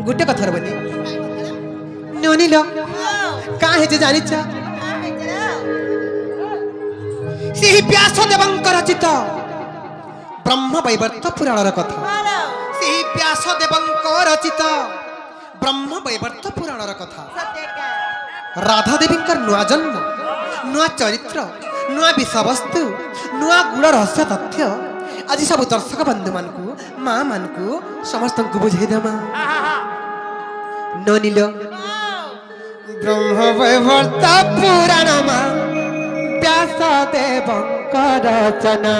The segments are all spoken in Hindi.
गुटे कथर बनी नोनी लो का हे जे जानिछ सेही व्यास देवंकर रचित ब्रह्म वैवर्त पुराणर कथा सेही व्यास देवंकर रचित ब्रह्म वैवर्त पुराणर कथा राधा देवींकर नुआ जन्म नुआ चरित्र नुआ विषय वस्तु नुआ गुण रहस्य तथ्य आज सब दर्शक बंधु मान को माँ मान को समस्त को बुझे दमा नोनी लो ब्रह्म वैवर्त पुराण व्यास देवंकर रचना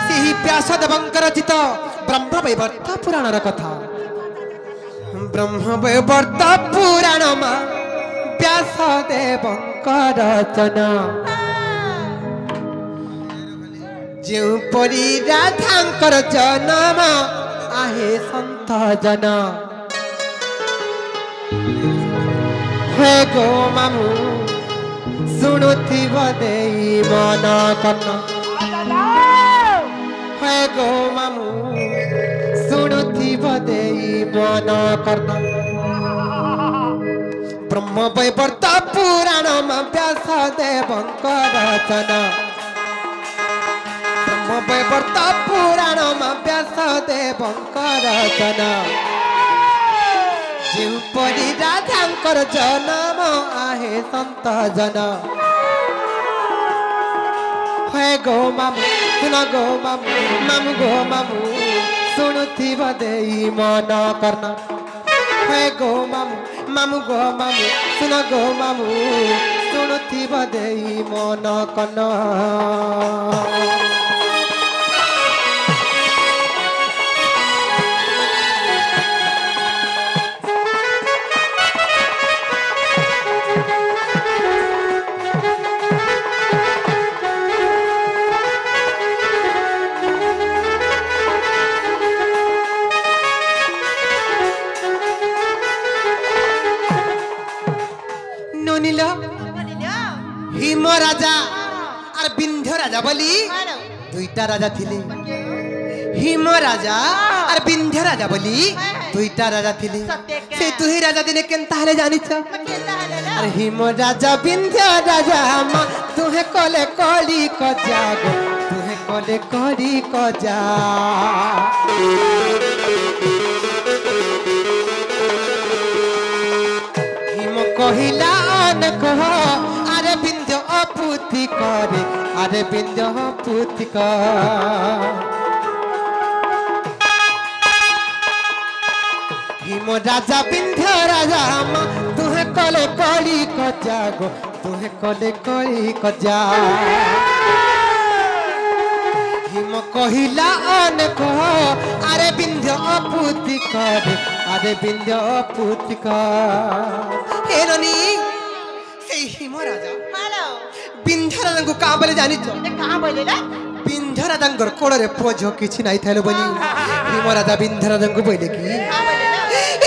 सेही व्यास देवंकर रचित ब्रह्म वैवर्त पुराणर कथा ब्रह्म वैवर्त पुराण व्यास देवंकर रचना जो परी राधांकर जन्म आहे संत जन हे गो मामू शुणुथिब देई मन कन हे गो मामू शुणुथिब देई मन कन ब्रह्म वैवर्त पुराण व्यास देवंकर रचना ब्रह्म वैवर्त पुराण व्यास देवंकर रचना जो परी राधांकर जन्म आहे संत जन हे गो मामू सुन गो मामू मामू गो मामू शुणुथिब देई मन करना हे गो मामू मामू गो मामू सुन गो मामू शुणुथिब देई मन करना हिम राजा और विंध्य राजा बोली दुईटा राजा थिले हिम राजा और विंध्य राजा बोली दुईटा राजा थिले से दुही राजा दिने केनता हले जानिछ अरे हिम राजा विंध्य राजा मा तुहे कोले कोली को जागो तुहे कोले कोली को जा हिम कहिला न कहो अरे विंध्य अपुति करे अरे विंध्य अपुति हिम राजा विंध्य राजा तुहे कले कली को जागो तुहे कले कली को जा हिम कहिला अन कह अरे विंध्य अपुति करे अरे विंध्य अपुति हे ननी हिम राजा विंध्य राजा को कहाँ बोले जानी तो कहाँ बोले ना विंध्य राजा कोड़ रे पुओ झो किछि नाही थालो बनी हिम राजा विंध्य राजा को बोले की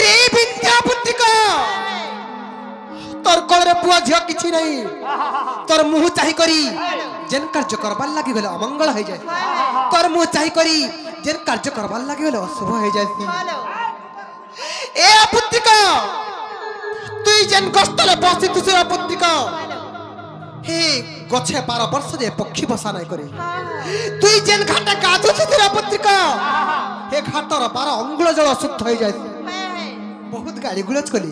रे विंध्य पुत्री को तोर कोड़ रे पुओ झो किछि नाही तोर मुंह चाहि करी जेन कार्य करबार लागि गेले अमंगल हो जाय तोर मुंह चाहि करी जेन कार्य करबार लागि गेले अशुभ हो जाय ए पुत्री को तुई जेन गस्तले बसी तुसरा पुत्री को हे गछे 12 वर्ष जे पक्षी बसा नाही करे तुई जेन घाटा गाधु तुसरा पुत्री को हे घाटर 12 अंगुल जल शुद्ध हो जाय बहुत गाली गुलज कली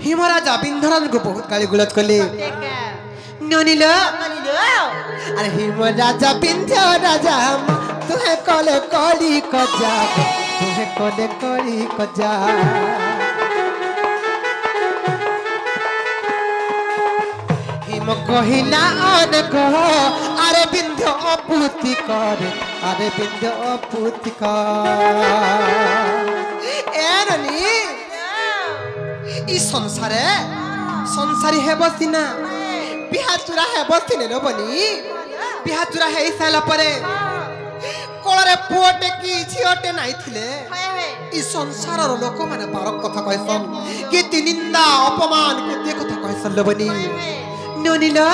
हिम राजा विंध्य को बहुत गाली गुलज कली ननिल अरे हिम राजा विंध्य राजा तुहे कले कली को जा तुहे कले कली को जा हिम कहिला अन कह अरे विंध्य अपुति करे अरे विंध्य अपुति एरनी ई संसारे संसारी हे बसिना बिहाचुरा हे बसिने न बनी बिहाचुरा हे साला परे कोळरे पुओटे की झियोटे नाही थिले ई संसारर लोक माने बारक कथा कहसन कि निंदा अपमान के कथा कहसन बनी ननिला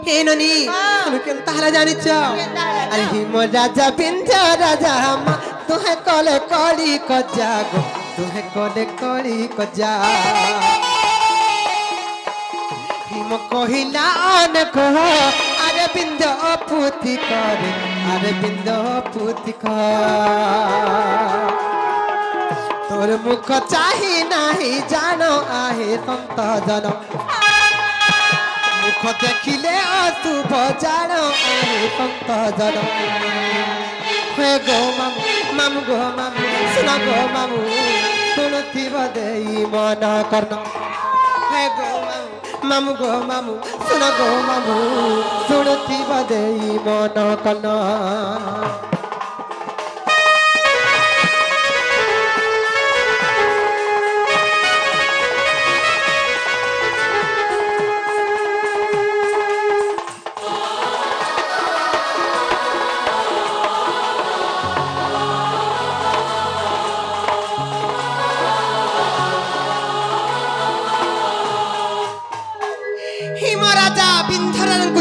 हे ननी तुम केनता हला जानिछ अरे हिम राजा विंध्य राजा तुहे कले कली कजा गो तुहे कले कली कजा हिम कहिला अनेक अरे बिंद पुति करे अरे बिंद पुति तोर मुख चाही नाही जानो आहे संत जन मुख देखिले अशुभ जानो आहे संत जन हे गो मामू गो मामू सुन गो मामू शुणुथिब देई मन कर्ण हे गो मामू गो मामू सुन गो मामू शुणुथिब देई मन कर्ण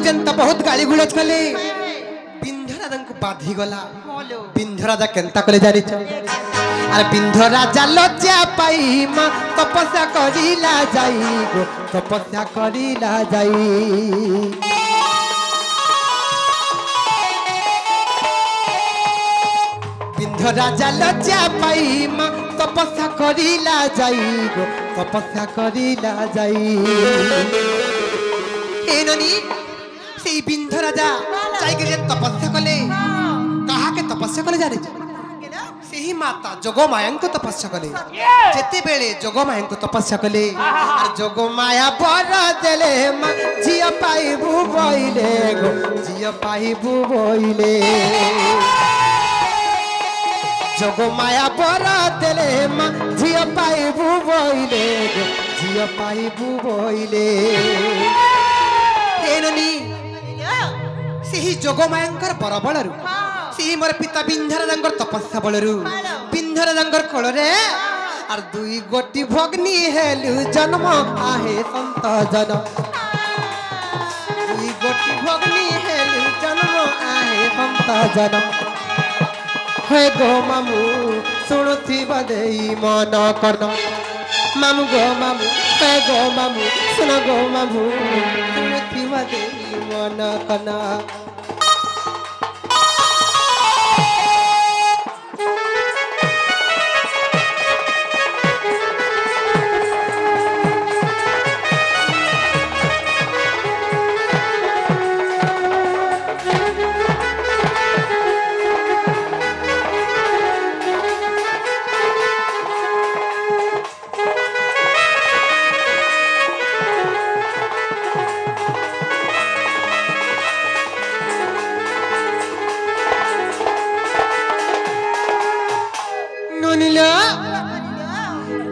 जनता बहुत गाली गुलज कले बिंध राजा को बाधी गला बिंध राजा केनता कले जानी छ अरे बिंध राजा लज्जा पाई मां तपस्या करिला जाई गो तपस्या करिला जाई बिंध राजा लज्जा पाई मां तपस्या करिला जाई गो तपस्या करिला जाई एननी से बिंध राजा जाइके जे तपस्या कले कहा के तपस्या कले जाने से ही माता जोगमाया को तपस्या कले जेते बेले जोगमाया को तपस्या कले और जोगमाया बर देले जिया पाइबू बोइले गो जिया पाइबू बोइले जोगमाया बर देले जिया पाइबू बोइले गो जिया पाइबू बोइले एननी सेही जोगमायांकर बरबलरु सेही मोर पिता बिंधराजांकर तपस्या बलरु बिंधराजांकर कोलरे आर दुई गोटी भगनी हेलु जन्म आहे संत जन दुई गोटी भगनी हेलु जन्म आहे संत जन हे गो मामू शुणुथिब देई मन कर्ण मामू गो मामू हे गो मामू सुन गो मामू शुणुथिब देई मन कर्ण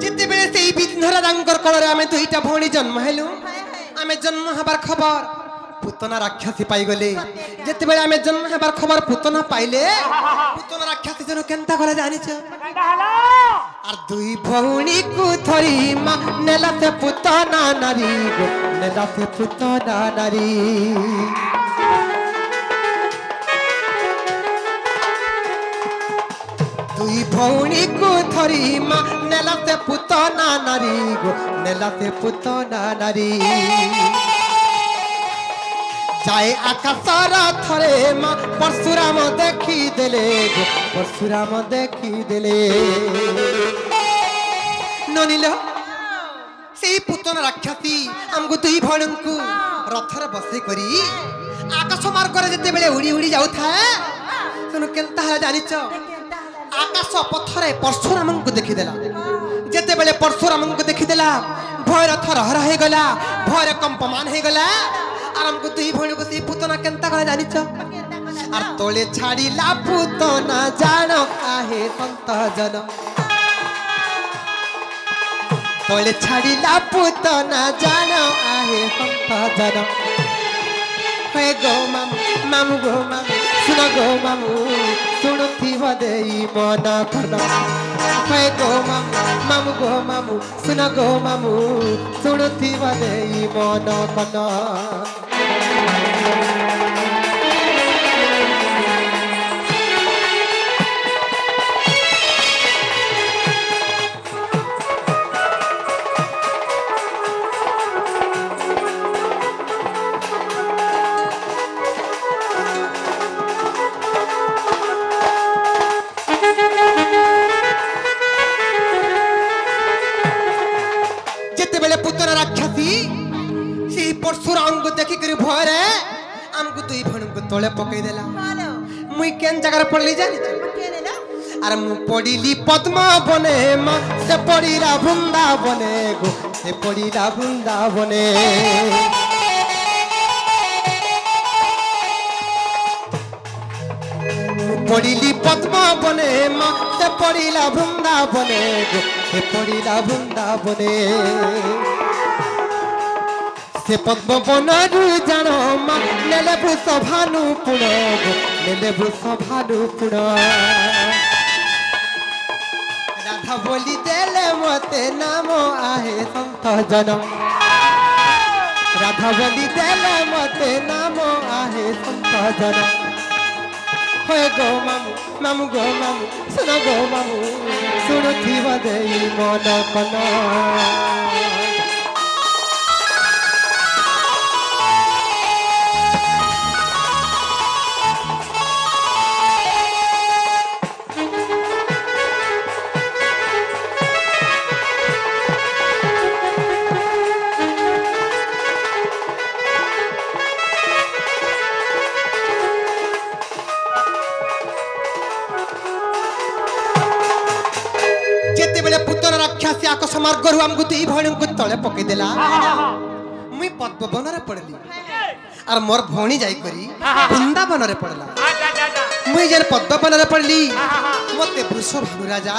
जिते बेले से बिंधराजांकर कोलरे आमे दुईटा भौणी जन्म हेलु आमे जन्म हबार खबर पुतना राक्षसी पाई गले जिते बेले आमे जन्म हबार खबर पुतना पाइले पुतना राक्षसी जन केनता करे जानि छ आर दुई भौणी को थरी मा नेला से पुतना नारी गो नेला से पुतना नारी दुई भौणी को थरी मा नेला से पुतना नारी गो नेला से पुतना नारी जाए आकाशर थरे मा परशुराम देखी देले गो परशुराम देखी देले ननिल से पुतना राक्षसी हमको दुई भौणी को रथर बसे करी आकाश मार्ग रे जते बेले उड़ी उड़ी जाउ था सुन केनता है जानि छ आकाश पथरे परशुराम को देखीदेला जेते बेले परशुराम को देखीदेला भयर थर हरा हे गला भयर कंपमान हे गला आर हमको दुई भौणी को से पुतना केनता करे जानि छ आर तोले छाड़ीला पुतना जानो आहे संत जन तोले छाड़ीला पुतना जानो आहे संत जन हे गो मामू गो मामू सुन गो मामू शुणुथिब देई मन कर्ण हे गो मामू गो मामू सुन गो मामू शुणुथिब देई मन कर्ण तले पकई देला मुई केन जगह पड़ली जानी अरे मु पड़िली पद्मा बने माँ से पड़िला वृंदावने गो से पड़िला वृंदावने पड़िली पद्मा बने माँ से पड़िला वृंदावने गो से पड़िला वृंदावने से पद्म बनरु जानो माँ नेले भूष भानु पुण गो नेले भूष भानु पुण राधा बोली देले मते नाम आहे संत जन राधा बोली देले मते नाम आहे संत जन होय गो मामू मामू गो मामू सुनो गो मामू सुनुथिब देई मन कना राक्षसी आकाश मार्ग रु हमको दी भणी को तले पकई देला मुई पद्मवन रे पड़ली और मोर भणी जाई करी वृंदावन रे पड़ला मुई जेन पद्मवन रे पड़ली मते वृष भानु राजा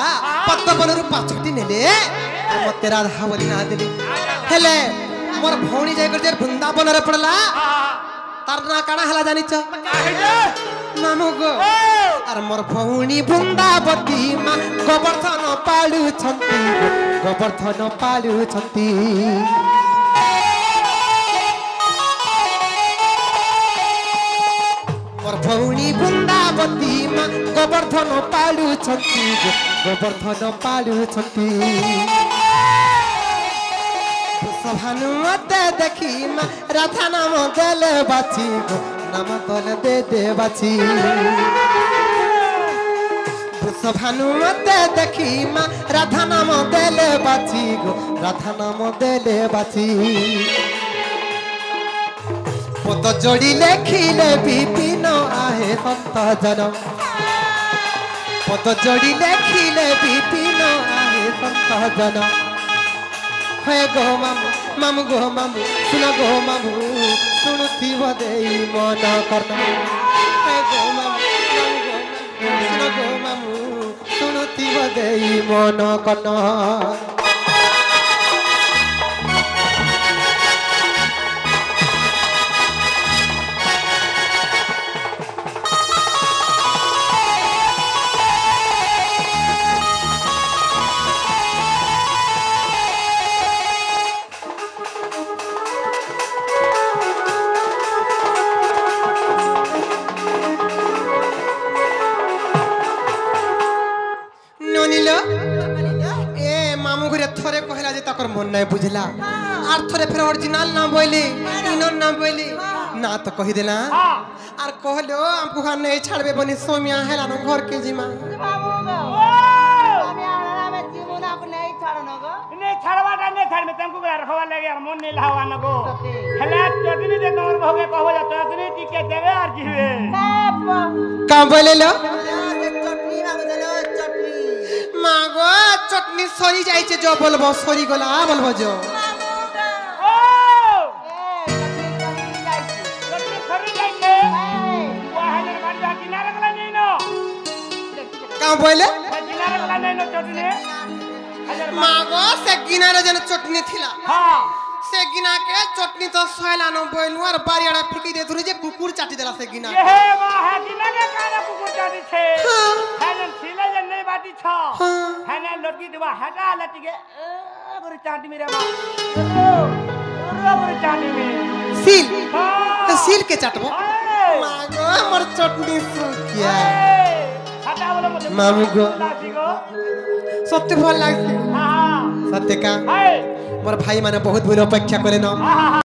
पद्मवन रु पाछटी नेले मते राधा बोली ना देली हेले मोर भणी जाई कर वृंदावन रे पड़ला तार ना काना हला जानि छ मामू गो और मोर भौणी वृंदावती माँ गोवर्धन पालु छंती गोवर्धन पालु छंती मोर भौणी वृंदावती माँ गोवर्धन पालु छंती गोवर्धन पालु छंती भानु मते देखी माँ राधा नाम देले बाची गो नाम तले दे दे बाची भानु मते देखी माँ राधा नाम देले बाची गो राधा नाम देले बाची पद जोड़ी लेखिले विपिन आहे संत जन पद जोड़ी लेखिले विपिन आहे संत जन हे गो मामू मामू गो मामू सुनो गो मामू सुनुथिब देई मन करना हे गो मामू सुनो गो मामू सुनुथिब देई मन करना मन नहीं बुझला आर थोड़े फिर ओरिजिनल नाम बोले इनो नाम बोले ना तो कहि देला आर कहलो हमको घर नहीं छाड़बे बनी सोमिया हेला न घर के जिमा सोमिया में जीवन आप नहीं छाड़नो गो नहीं छाड़वाटा नहीं छाड़ में तुमको रखवा लगे यार मन नहीं लावा न गो हेला चटनी दे तोर भोगे कहो जा चटनी की के देवे और जीवे का बोले लो चटनी मांगो देलो चटनी मागो चटनी सरी जाई छे जो बोलबो सरी गला बोलबो जो ओ चटनी सरी जाई छे वो हजार बाड़ी किनारे गला नहीं नो का बोले किनारे गला नहीं नो चटनी हजार मागो से किनारे जन चटनी थिला हां से गिना के चटनी तो सोयला न बोलनु और बारियाडा फिकी दे तुरी जे कुकुर चाटी देला से गिना ए वाह है गिना के काला कुकुर चाटी छे हैन छिले जे नहीं बाटी छ हैन लटकी देवा हटा लटी के गोरी चाटी मेरे मां गोरी चाटी में सील तो सील के चाटबो मागो हमर चटनी सुकिया हटा बोलो मत मामू गो सत्य भल लागसी हां सत्य का मोर भाई माने बहुत बुरा अपेक्षा करे न